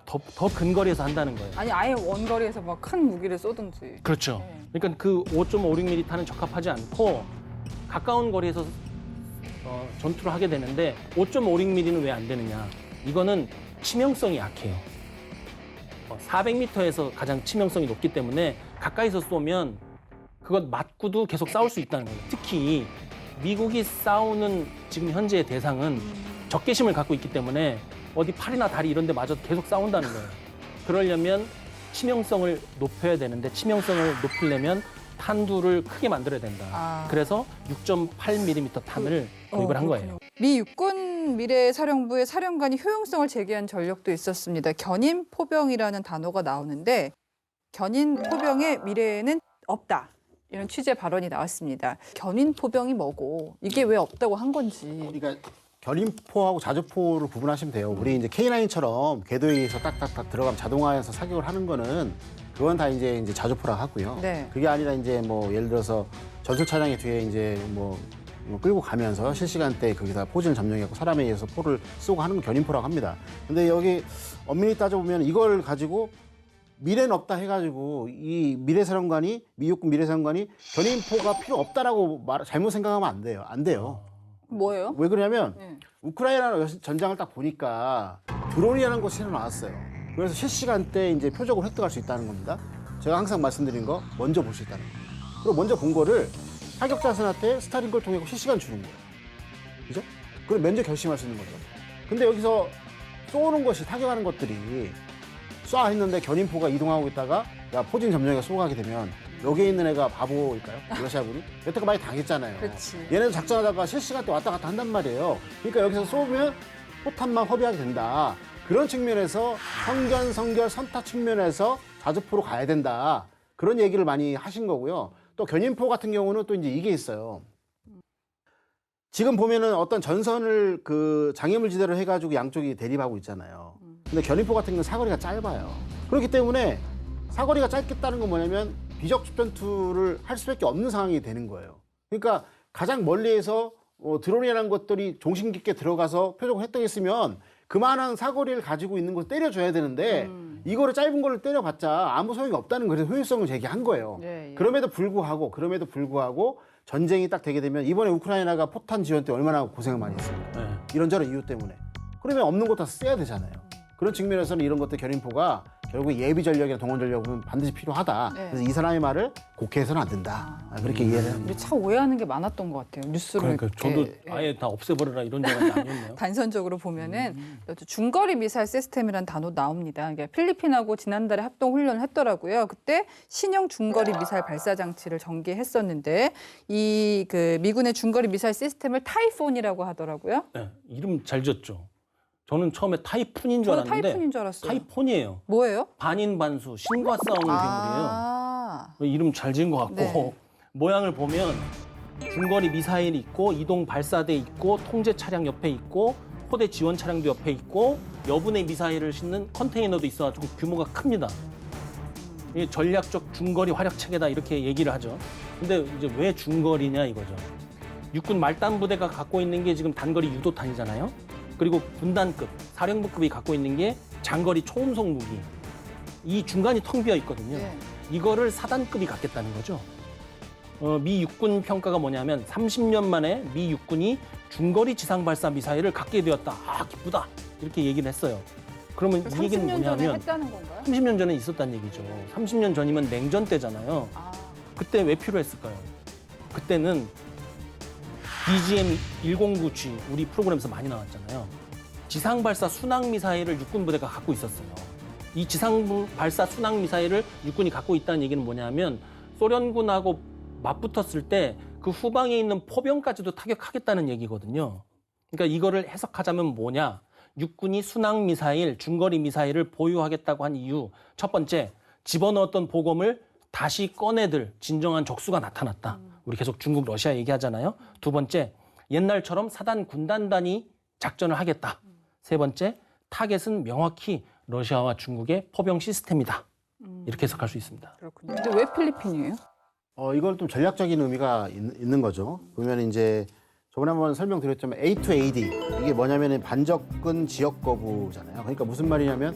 더 근거리에서 한다는 거예요. 아니 아예 원거리에서 막 큰 무기를 쏘든지. 그렇죠. 네. 그러니까 그 5.56mm 탄은 적합하지 않고 가까운 거리에서 전투를 하게 되는데 5.56mm는 왜 안 되느냐? 이거는 치명성이 약해요. 400m에서 가장 치명성이 높기 때문에 가까이서 쏘면 그것 맞고도 계속 싸울 수 있다는 거예요. 특히 미국이 싸우는 지금 현재의 대상은 적개심을 갖고 있기 때문에 어디 팔이나 다리 이런 데 맞아도 계속 싸운다는 거예요. 그러려면 치명성을 높여야 되는데 치명성을 높이려면 탄두를 크게 만들어야 된다. 그래서 6.8mm 탄을 도입을 한 거예요. 미 육군 미래사령부의 사령관이 효용성을 제기한 전력도 있었습니다. 견인 포병이라는 단어가 나오는데 견인 포병의 미래에는 없다. 이런 취재 발언이 나왔습니다. 견인 포병이 뭐고 이게 왜 없다고 한 건지. 그러니까 견인포하고 자주포를 구분하시면 돼요. 우리 이제 K9처럼 궤도에 의해서 딱딱딱 들어가면 자동화해서 사격을 하는 거는 그건 다 이제 자주포라 하고요. 네. 그게 아니라 이제 뭐 예를 들어서 전술 차량의 뒤에 이제 뭐 끌고 가면서 실시간대 거기다 포진을 점령했고 사람에 의해서 포를 쏘고 하는 걸 견인포라고 합니다. 근데 여기 엄밀히 따져보면 이걸 가지고 미래는 없다 해가지고 이 미래사령관이 미 육군 미래사령관이 견인포가 필요 없다라고 잘못 생각하면 안 돼요. 안 돼요. 뭐예요? 왜 그러냐면 네. 우크라이나 전장을 딱 보니까 드론이라는 것이 새로 나왔어요. 그래서 실시간대 이제 표적을 획득할 수 있다는 겁니다. 제가 항상 말씀드린 거 먼저 볼 수 있다는 거. 그리고 먼저 본 거를 타격자선한테 스타링크를 통해 실시간 주는 거예요. 그죠? 그럼 면접 결심할 수 있는 거죠. 근데 여기서 쏘는 것이 타격하는 것들이 쏴 했는데 견인포가 이동하고 있다가 야 포진 점령에 쏘가게 되면 여기에 있는 애가 바보일까요? 러시아군이? 여태까지 많이 당했잖아요. 그렇지. 얘네도 작전하다가 실시간 때 왔다 갔다 한단 말이에요. 그러니까 여기서 쏘면 포탄만 허비하게 된다. 그런 측면에서 성견, 선타 측면에서 자주포로 가야 된다. 그런 얘기를 많이 하신 거고요. 또 견인포 같은 경우는 또 이제 이게 있어요. 지금 보면은 어떤 전선을 그 장애물 지대로 해가지고 양쪽이 대립하고 있잖아요. 근데 견인포 같은 경우는 사거리가 짧아요. 그렇기 때문에 사거리가 짧겠다는 건 뭐냐면 비적 전투를 할 수밖에 없는 상황이 되는 거예요. 그러니까 가장 멀리에서 드론이라는 것들이 종신 깊게 들어가서 표적을 획득했으면 그만한 사거리를 가지고 있는 걸 때려줘야 되는데 이거를 짧은 걸로 때려봤자 아무 소용이 없다는 거에서 효율성을 제기한 거예요. 예, 예. 그럼에도 불구하고 전쟁이 딱 되게 되면 이번에 우크라이나가 포탄 지원 때 얼마나 고생을 많이 했습니까? 네. 이런저런 이유 때문에. 그러면 없는 것 다 써야 되잖아요. 그런 측면에서는 이런 것들 견인포가 결국 예비 전력이나 동원 전력은 반드시 필요하다. 네. 그래서 이 사람의 말을 곡해서는 안 된다. 그렇게 이해를 합니다. 우리 참 오해하는 게 많았던 것 같아요. 뉴스를 그러니까 이렇게, 저도 아예 다 없애버려라 이런 줄 알았는데 아니었네요. 단선적으로 보면은 중거리 미사일 시스템이라는 단어 나옵니다. 그러니까 필리핀하고 지난달에 합동 훈련을 했더라고요. 그때 신형 중거리 미사일 발사 장치를 전개했었는데 이 그 미군의 중거리 미사일 시스템을 타이폰이라고 하더라고요. 네, 이름 잘 지었죠. 저는 처음에 타이푼인 줄 저는 알았는데 타이푼인 줄 알았어요. 타이폰이에요. 뭐예요? 반인반수 신과 싸우는 괴물이에요. 아, 이름 잘 지은 것 같고 네. 모양을 보면 중거리 미사일이 있고 이동 발사대 있고 통제 차량 옆에 있고 포대 지원 차량도 옆에 있고 여분의 미사일을 싣는 컨테이너도 있어가지고 규모가 큽니다. 이게 전략적 중거리 활약 체계다 이렇게 얘기를 하죠. 근데 이제 왜 중거리냐 이거죠. 육군 말단 부대가 갖고 있는 게 지금 단거리 유도탄이잖아요. 그리고 군단급, 사령부급이 갖고 있는 게 장거리 초음속 무기. 이 중간이 텅 비어 있거든요. 네. 이거를 사단급이 갖겠다는 거죠. 미 육군 평가가 뭐냐면 30년 만에 미 육군이 중거리 지상 발사 미사일을 갖게 되었다. 아, 기쁘다. 이렇게 얘기를 했어요. 그러면 이 얘기는 30년 전에 뭐냐면 했다는 건가요? 30년 전에 있었다는 얘기죠. 30년 전이면 냉전 때잖아요. 아, 그때 왜 필요했을까요? 그때는 BGM-109G 우리 프로그램에서 많이 나왔잖아요. 지상 발사 순항 미사일을 육군 부대가 갖고 있었어요. 이 지상 발사 순항 미사일을 육군이 갖고 있다는 얘기는 뭐냐면 소련군하고 맞붙었을 때 그 후방에 있는 포병까지도 타격하겠다는 얘기거든요. 그러니까 이거를 해석하자면 뭐냐? 육군이 순항 미사일, 중거리 미사일을 보유하겠다고 한 이유. 첫 번째, 집어넣었던 보검을 다시 꺼내들 진정한 적수가 나타났다. 우리 계속 중국, 러시아 얘기하잖아요. 두 번째, 옛날처럼 사단 군단 단위 작전을 하겠다. 세 번째, 타겟은 명확히 러시아와 중국의 포병 시스템이다. 이렇게 해석할 수 있습니다. 그렇군요. 근데 왜 필리핀이에요? 이걸 좀 전략적인 의미가 있는 거죠. 보면 이제 저번에 한번 설명드렸지만 A2AD 이게 뭐냐면 반접근 지역 거부잖아요. 그러니까 무슨 말이냐면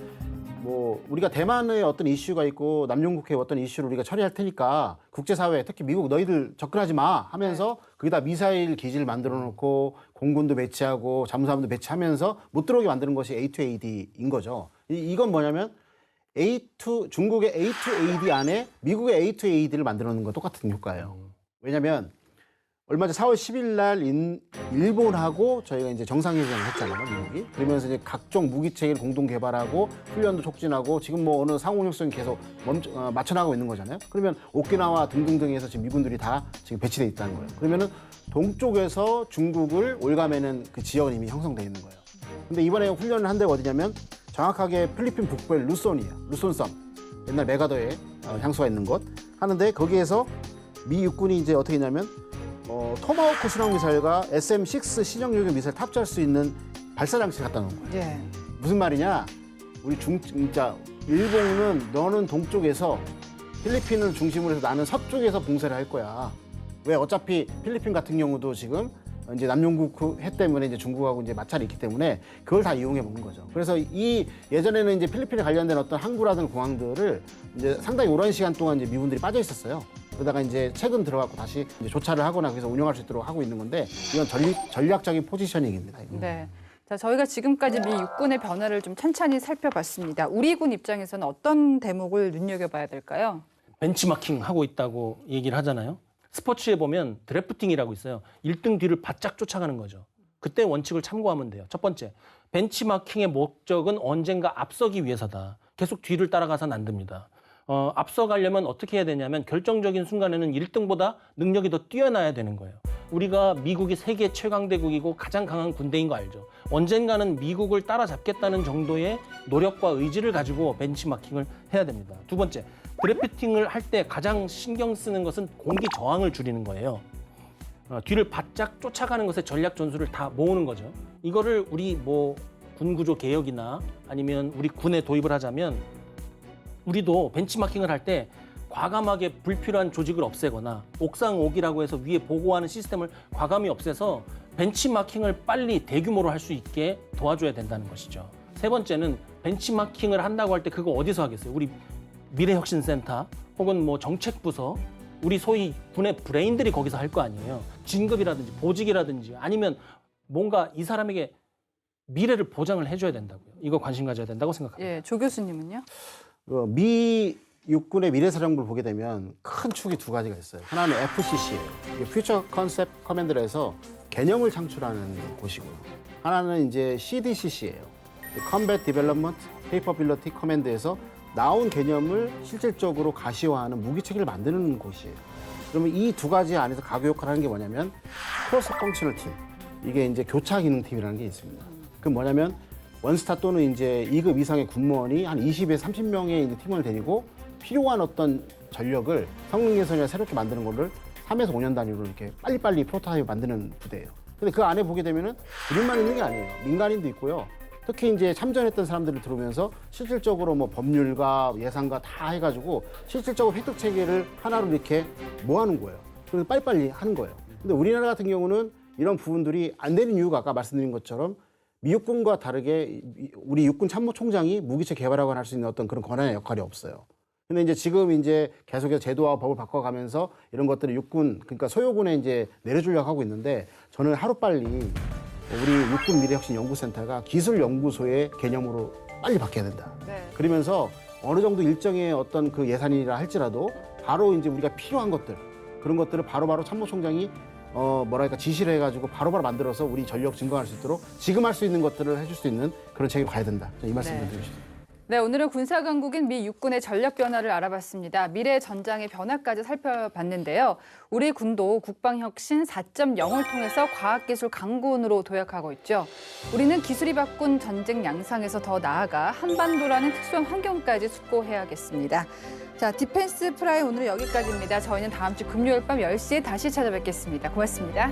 뭐 우리가 대만의 어떤 이슈가 있고 남중국해의 어떤 이슈를 우리가 처리할 테니까 국제사회 특히 미국 너희들 접근하지 마 하면서 거기다 미사일 기지를 만들어 놓고 공군도 배치하고 잠수함도 배치하면서 못 들어오게 만드는 것이 A2AD인 거죠. 이건 뭐냐면 중국의 A2AD 안에 미국의 A2AD를 만들어 놓는 건 똑같은 효과예요. 왜냐면 얼마 전 4월 10일 날 일본하고 저희가 이제 정상회담을 했잖아요, 미국이. 그러면서 이제 각종 무기 체계를 공동 개발하고 훈련도 촉진하고 지금 뭐 어느 상호작용이 계속 맞춰나가고 있는 거잖아요. 그러면 오키나와 등등등에서 지금 미군들이 다 지금 배치돼 있다는 거예요. 그러면은 동쪽에서 중국을 올가매는 그 지역은 이미 형성돼 있는 거예요. 근데 이번에 훈련을 한 데가 어디냐면 정확하게 필리핀 북부의 루손이에요. 루손섬. 옛날 메가더에 향수가 있는 곳. 하는데 거기에서 미 육군이 이제 어떻게 했냐면 토마호크 순항 미사일과 SM-6 신형 유격 미사일 탑재할 수 있는 발사 장치를 갖다 놓은 거예요. 예. 무슨 말이냐? 우리 진짜 일본은 너는 동쪽에서 필리핀을 중심으로 해서 나는 서쪽에서 봉쇄를 할 거야. 왜 어차피 필리핀 같은 경우도 지금 이제 남용국 해 때문에 이제 중국하고 이제 마찰이 있기 때문에 그걸 다 이용해 먹는 거죠. 그래서 이 예전에는 이제 필리핀에 관련된 어떤 항구라든 공항들을 이제 상당히 오랜 시간 동안 이제 미군들이 빠져 있었어요. 그러다가 이제 최근 들어가고 다시 이제 조차를 하거나 그래서 운영할 수 있도록 하고 있는 건데 이건 전략적인 포지셔닝입니다. 이건. 네. 자, 저희가 지금까지 미 육군의 변화를 좀 찬찬히 살펴봤습니다. 우리 군 입장에서는 어떤 대목을 눈여겨봐야 될까요? 벤치마킹 하고 있다고 얘기를 하잖아요. 스포츠에 보면 드래프팅이라고 있어요. 1등 뒤를 바짝 쫓아가는 거죠. 그때 원칙을 참고하면 돼요. 첫 번째, 벤치마킹의 목적은 언젠가 앞서기 위해서다. 계속 뒤를 따라가서는 안 됩니다. 앞서가려면 어떻게 해야 되냐면 결정적인 순간에는 1등보다 능력이 더 뛰어나야 되는 거예요. 우리가 미국이 세계 최강대국이고 가장 강한 군대인 거 알죠. 언젠가는 미국을 따라잡겠다는 정도의 노력과 의지를 가지고 벤치마킹을 해야 됩니다. 두 번째, 드래프팅을 할 때 가장 신경 쓰는 것은 공기 저항을 줄이는 거예요. 뒤를 바짝 쫓아가는 것에 전략 전술을 다 모으는 거죠. 이거를 우리 군 구조 개혁이나 아니면 우리 군에 도입을 하자면 우리도 벤치마킹을 할 때 과감하게 불필요한 조직을 없애거나 옥상 오기라고 해서 위에 보고하는 시스템을 과감히 없애서 벤치마킹을 빨리 대규모로 할 수 있게 도와줘야 된다는 것이죠. 세 번째는 벤치마킹을 한다고 할 때 그거 어디서 하겠어요? 우리 미래혁신센터 혹은 정책부서 우리 소위 군의 브레인들이 거기서 할 거 아니에요. 진급이라든지 보직이라든지 아니면 뭔가 이 사람에게 미래를 보장을 해줘야 된다고요. 이거 관심 가져야 된다고 생각합니다. 예, 조 교수님은요? 미 육군의 미래사령부를 보게 되면 큰 축이 두 가지가 있어요. 하나는 FCC예요. Future Concept Command에서 개념을 창출하는 곳이고요. 하나는 이제 CDCC예요. Combat Development Capability Command에서 나온 개념을 실질적으로 가시화하는 무기 체계를 만드는 곳이에요. 그러면 이 두 가지 안에서 가교 역할을 하는 게 뭐냐면 크로스 펑셔널 팀. 이게 이제 교차 기능 팀이라는 게 있습니다. 그럼 뭐냐면 원스타 또는 이제 2급 이상의 군무원이 한 20에서 30명의 이제 팀을 데리고 필요한 어떤 전력을 성능 개선이나 새롭게 만드는 거를 3에서 5년 단위로 이렇게 빨리빨리 프로토타입 만드는 부대예요. 근데 그 안에 보게 되면은 우리만 있는 게 아니에요. 민간인도 있고요. 특히 이제 참전했던 사람들을 들어오면서 실질적으로 법률가 예산가 다 해가지고 실질적으로 획득 체계를 하나로 이렇게 모아놓은 거예요. 그래서 빨리빨리 하는 거예요. 근데 우리나라 같은 경우는 이런 부분들이 안 되는 이유가 아까 말씀드린 것처럼 미육군과 다르게 우리 육군 참모총장이 무기체 개발하거나 할 수 있는 어떤 그런 권한의 역할이 없어요. 근데 이제 지금 이제 계속해서 제도와 법을 바꿔가면서 이런 것들을 육군, 그러니까 소요군에 이제 내려주려고 하고 있는데 저는 하루빨리 우리 육군 미래혁신연구센터가 기술연구소의 개념으로 빨리 바뀌어야 된다. 네. 그러면서 어느 정도 일정의 어떤 그 예산이라 할지라도 바로 이제 우리가 필요한 것들, 그런 것들을 바로바로 참모총장이 지시를 해가지고 바로바로 만들어서 우리 전력 증강할 수 있도록 지금 할 수 있는 것들을 해줄 수 있는 그런 책이 가야 된다. 이 말씀 좀 드리고 싶습니다. 네, 오늘은 군사강국인 미 육군의 전력 변화를 알아봤습니다. 미래 전장의 변화까지 살펴봤는데요. 우리 군도 국방혁신 4.0을 통해서 과학기술 강군으로 도약하고 있죠. 우리는 기술이 바꾼 전쟁 양상에서 더 나아가 한반도라는 특수한 환경까지 숙고해야겠습니다. 자, 디펜스 프라임 오늘은 여기까지입니다. 저희는 다음 주 금요일 밤 10시에 다시 찾아뵙겠습니다. 고맙습니다.